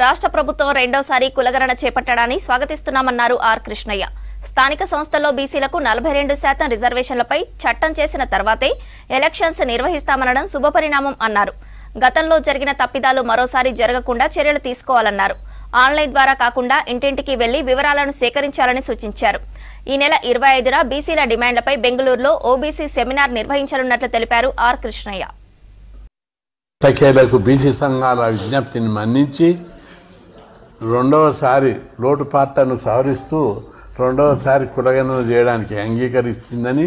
రాష్ట్ర ప్రభుత్వం రెండోసారి కులగణన చేపట్టడాన్ని స్వాగతిస్తున్నామన్నారు ఆర్ కృష్ణయ్య. స్థానిక సంస్థల్లో బీసీలకు 42% రిజర్వేషన్లపై చట్టం చేసిన తర్వాతే ఎలక్షన్స్ నిర్వహిస్తామనడం శుభపరిణామం అన్నారు. గతంలో జరిగిన తప్పిదాలు మరోసారి జరగకుండా చర్యలు తీసుకోవాలన్నారు. ఆన్లైన్ ద్వారా కాకుండా ఇంటింటికి వెళ్లి వివరాలను సేకరించాలని సూచించారు. ఈ నెల 25న బీసీల డిమాండ్లపై బెంగళూరులో ఓబీసీ సెమినార్ నిర్వహించనున్నట్లు తెలిపారు ఆర్ కృష్ణయ్య. బీసీ సంఘాల విజ్ఞప్తిని మన్నించి రెండవసారి లోటుపాట్లను సవరిస్తూ రెండవసారి కులగణన చేయడానికి అంగీకరిస్తుందని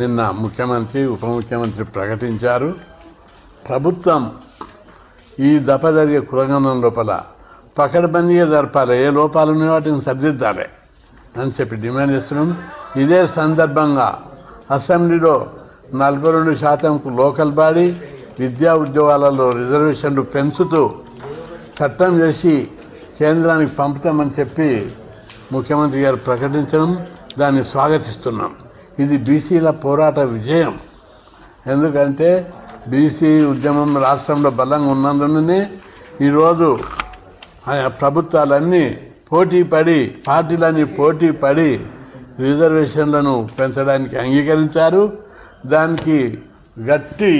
నిన్న ముఖ్యమంత్రి ఉప ముఖ్యమంత్రి ప్రకటించారు. ప్రభుత్వం ఈ దఫ జరిగే కులగణన లోపల పకడ్బందీగా జరపాలి, ఏ లోపాలు ఉన్నాయో వాటిని సరిదిద్దాలి అని చెప్పి డిమాండ్ చేస్తున్నాం. ఇదే సందర్భంగా అసెంబ్లీలో 42% లోకల్ బాడీ విద్యా ఉద్యోగాలలో రిజర్వేషన్లు పెంచుతూ చట్టం చేసి కేంద్రానికి పంపుతామని చెప్పి ముఖ్యమంత్రి గారు ప్రకటించడం, దాన్ని స్వాగతిస్తున్నాం. ఇది బీసీల పోరాట విజయం. ఎందుకంటే బీసీ ఉద్యమం రాష్ట్రంలో బలంగా ఉన్నందునే ఈరోజు ప్రభుత్వాలన్నీ పార్టీలన్నీ పోటీ పడి రిజర్వేషన్లను పెంచడానికి అంగీకరించారు. దానికి గట్టి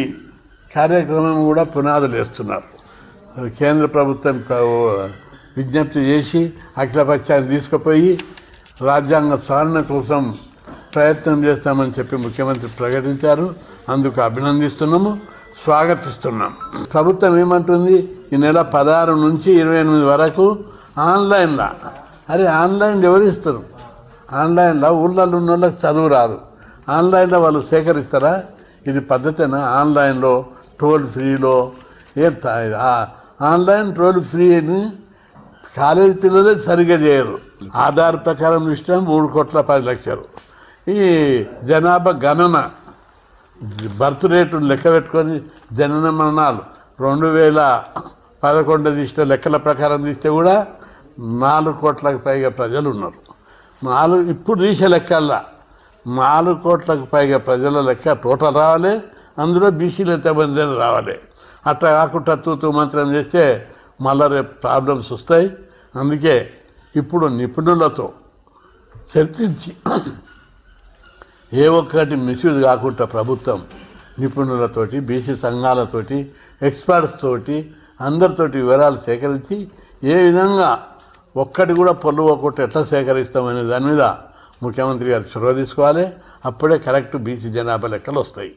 కార్యక్రమం కూడా పునాదులు వేస్తున్నారు. కేంద్ర ప్రభుత్వం విజ్ఞప్తి చేసి అఖిలపక్షాన్ని తీసుకుపోయి రాజ్యాంగ సవరణ కోసం ప్రయత్నం చేస్తామని చెప్పి ముఖ్యమంత్రి ప్రకటించారు. అందుకు అభినందిస్తున్నాము, స్వాగతిస్తున్నాం. ప్రభుత్వం ఏమంటుంది, ఈ నెల 16 నుంచి 28 వరకు ఆన్లైన్లో. అరే ఆన్లైన్ ఎవరు ఇస్తారు? ఆన్లైన్లో ఊళ్ళల్లో ఉన్న వాళ్ళకి చదువు రాదు, ఆన్లైన్లో వాళ్ళు సేకరిస్తారా? ఇది పద్ధతేనా? ఆన్లైన్లో టోల్ ఫ్రీలో ఆన్లైన్ టోల్ ఫ్రీని కాలేజీ పిల్లలే సరిగ్గా చేయరు. ఆధార్ ప్రకారం ఇష్టం 3,10,00,000. ఈ జనాభా గణన బర్త్ రేటును లెక్క పెట్టుకొని జనన మరణాలు 2011 తీసిన లెక్కల ప్రకారం తీస్తే కూడా 4 కోట్లకు పైగా ప్రజలు ఉన్నారు. ఇప్పుడు తీసే లెక్కల్లా 4 కోట్లకు పైగా ప్రజల లెక్క టోటల్ రావాలి. అందులో బీసీలు ఎంతమంది రావాలి. అట్లా కాకుండా తూతూ మంత్రం చేస్తే మళ్ళా రేపు ప్రాబ్లమ్స్ వస్తాయి. అందుకే ఇప్పుడు నిపుణులతో చర్చించి ఏ ఒక్కటి మిస్యూజ్ కాకుండా ప్రభుత్వం నిపుణులతోటి, బీసీ సంఘాలతోటి, ఎక్స్పర్ట్స్ తోటి అందరితోటి వివరాలు సేకరించి ఏ విధంగా ఒక్కటి కూడా పొల్లుపోకుండా ఎట్లా సేకరిస్తామనే దాని మీద ముఖ్యమంత్రి గారు చొరవ తీసుకోవాలి. అప్పుడే కరెక్ట్ బీసీ జనాభా లెక్కలు వస్తాయి.